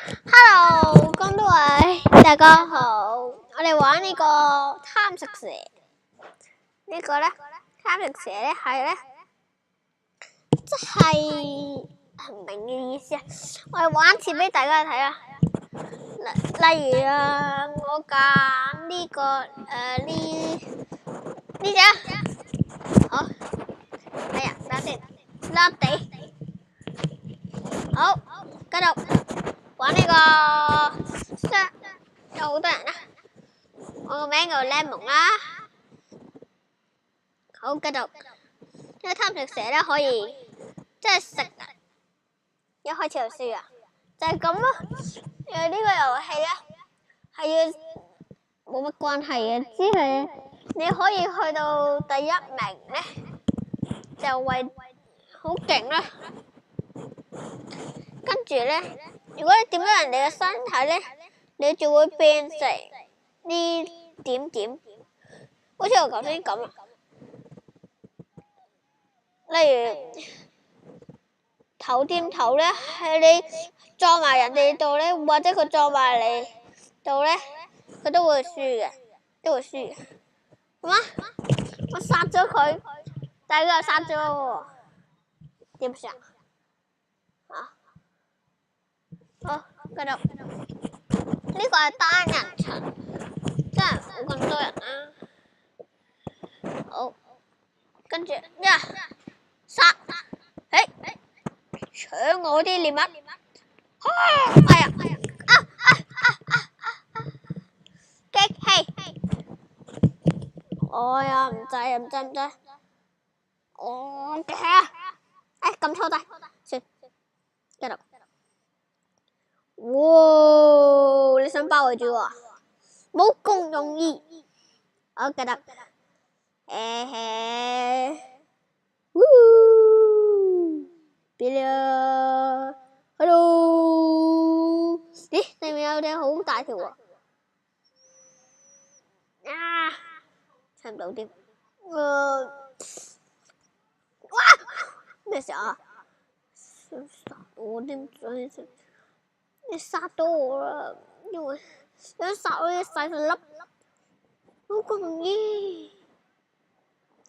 Hello，咁多位大家好，我哋玩呢個貪食蛇。呢個咧貪食蛇咧係咧，即係唔明嘅意思啊！我哋玩一次俾大家睇啊。例如啊，我揀呢個呢隻，好，哎呀，等下先，甩地，好，繼續玩呢個有好多人啊！我個名叫 Lemon 啦。好，繼續。呢個貪食蛇咧可以即係食人，一開始就輸啊，就係咁咯。呢個遊戲咧係要冇乜關係嘅，只係你可以去到第1名咧，就為好勁啦。跟住咧，如果你掂到人哋嘅身體咧，你就會變成呢點點，好似我頭先咁啊。例如頭掂頭咧，係你撞埋人哋度咧，或者佢撞埋你度咧，佢都會輸嘅，都會輸嘅。咁啊，我殺咗佢，但係佢又殺咗我，點算啊？好，繼續。呢個係單人場，真係冇咁多人啦。好，跟住殺，搶我啲獵物。哎呀，激氣！我呀唔制，我激氣啊！撳錯掣，算，繼續。哇！你想包圍住我啊？冇咁容易。好，繼續。別啦 ，hello。咦，上面有隻好大條喎。啊，睇唔到添。哇！咩事啊？想殺我添，你殺到我啦，因為想殺我啲細粒，好咁容易。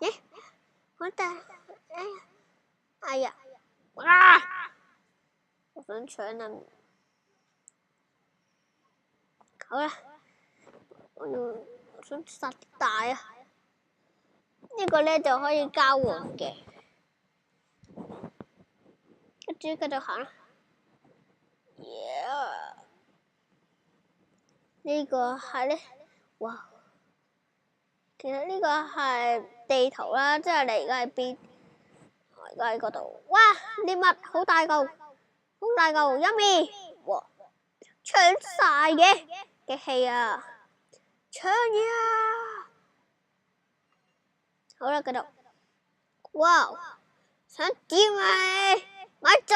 咦？我哋，哎呀！我想搶啊！好啦，我想殺大啊！呢個咧就可以交換嘅，跟住繼續行。呢個係咧，哇！其實呢個係地圖啦，即係你而家喺邊？我而家喺嗰度。哇！獵物好大嚿，好大嚿，yummy！哇！搶晒嘅，激氣啊！搶嘢啊！好啦，繼續。哇！想點啊？咪走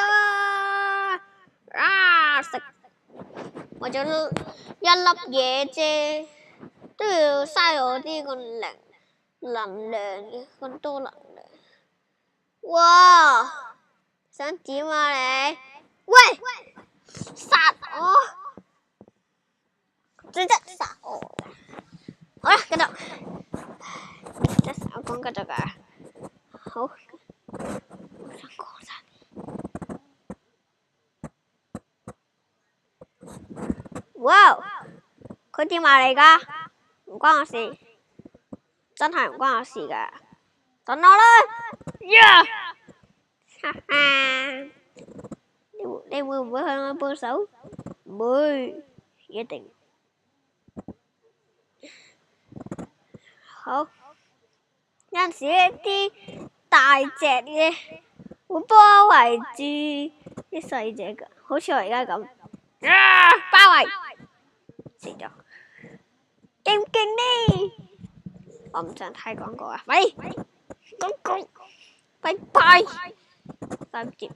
啊！食！為咗一粒嘢啫，都要嘥我啲個能量嘅，咁多能量。哇！想點啊你？喂！殺我！最憎殺我。好啦，繼續。即係我講繼續㗎。好，我想講晒。哇！佢點埋嚟㗎？唔關我事，真係唔關我事㗎。等我啦！哈哈！你會唔會向我報仇？唔會，一定。好，有陣時一啲大隻嘅會包圍住啲細隻㗎，好似我而家咁。包圍，死咗，勁唔勁呢？我唔想睇廣告啊！喂，廣告，拜拜，再見，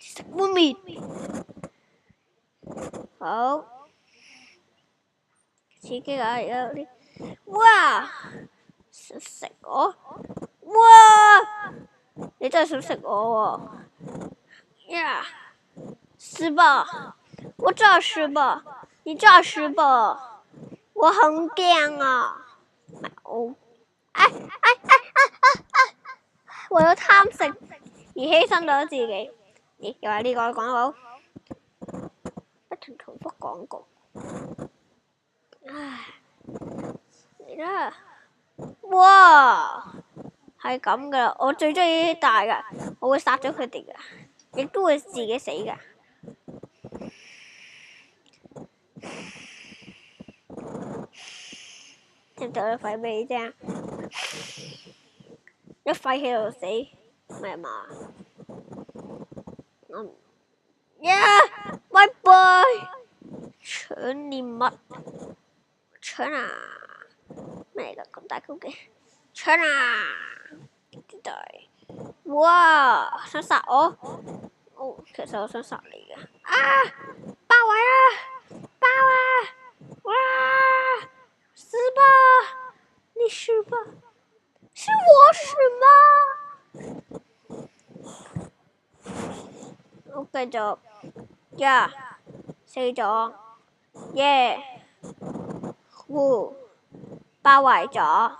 食碗麵，好刺激啊！有啲，哇，想食我？哇，你真係想食我喎？呀，是吧？我詐屍吧，你詐屍吧，我很驚啊！我為咗貪食而犧牲咗自己。咦，又係呢個廣告，不停重複廣告。唉，嚟啦！哇，係咁噶啦，我最中意啲大噶，我會殺咗佢哋噶，亦都會自己死噶。聽唔聽到廢味啫？一廢氣就死，唔係嘛？拜拜！搶獵物，搶啊！咩嚟噶咁大嚿嘅？搶啊！啲大，哇！想殺我？哦，其實我想殺你嘅。啊！包圍啊！包啊！哇！死吧！你死吧！是我死嗎？我繼續。呀！死咗。耶！包圍咗，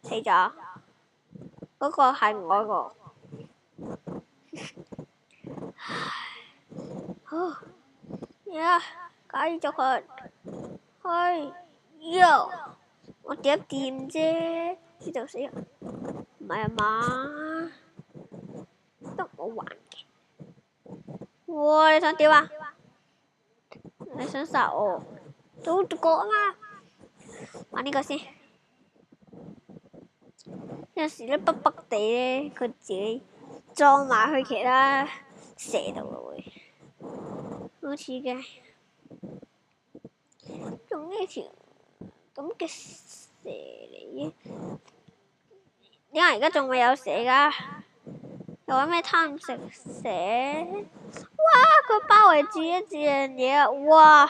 死咗。嗰個係我個。呀！繼續去。喲！我點掂啫？呢度死人，唔係啊嘛？得我玩嘅。哇！你想點啊？你想殺我？做個啊嘛！玩呢個先。有時咧北北地咧，佢自己撞埋去其他蛇度咯會，好似嘅。仲呢條咁嘅蛇嚟嘅，點解而家仲未有蛇㗎？又話咩貪食蛇？哇！佢包圍住一樣嘢啊！哇！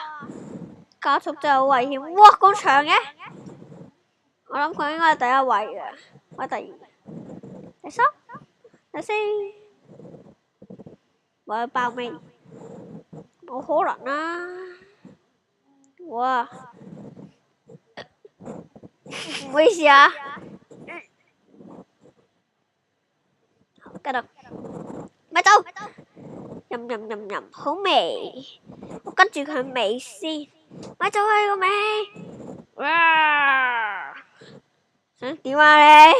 加速真係好危險。哇！咁長嘅，我諗佢應該係第一位嘅，或者第二、第三、第四，我要爆尾，冇可能啦！哇！唔好意思啊。繼續，咪走！吟吟吟吟，好味。我跟住佢尾先，咪走開個尾！哇！想點啊你？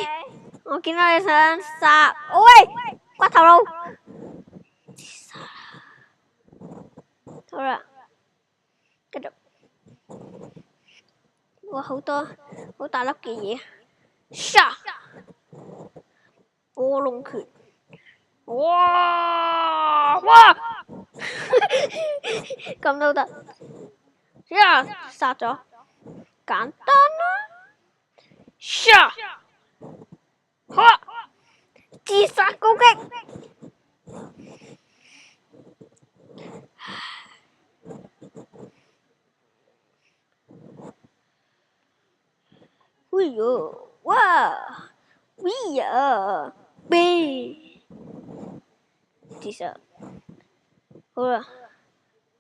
我見到你想殺，喂！骨頭佬，好啦，繼續。哇！好多好大粒嘅嘢，殺！波龍拳。哇！咁都得，呀！殺咗，簡單啦。殺！哈！自殺攻擊。哎呦！哇！哎呀！悲！自殺。好啦，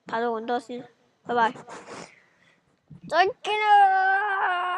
拍到咁多先，拜拜，再見啦。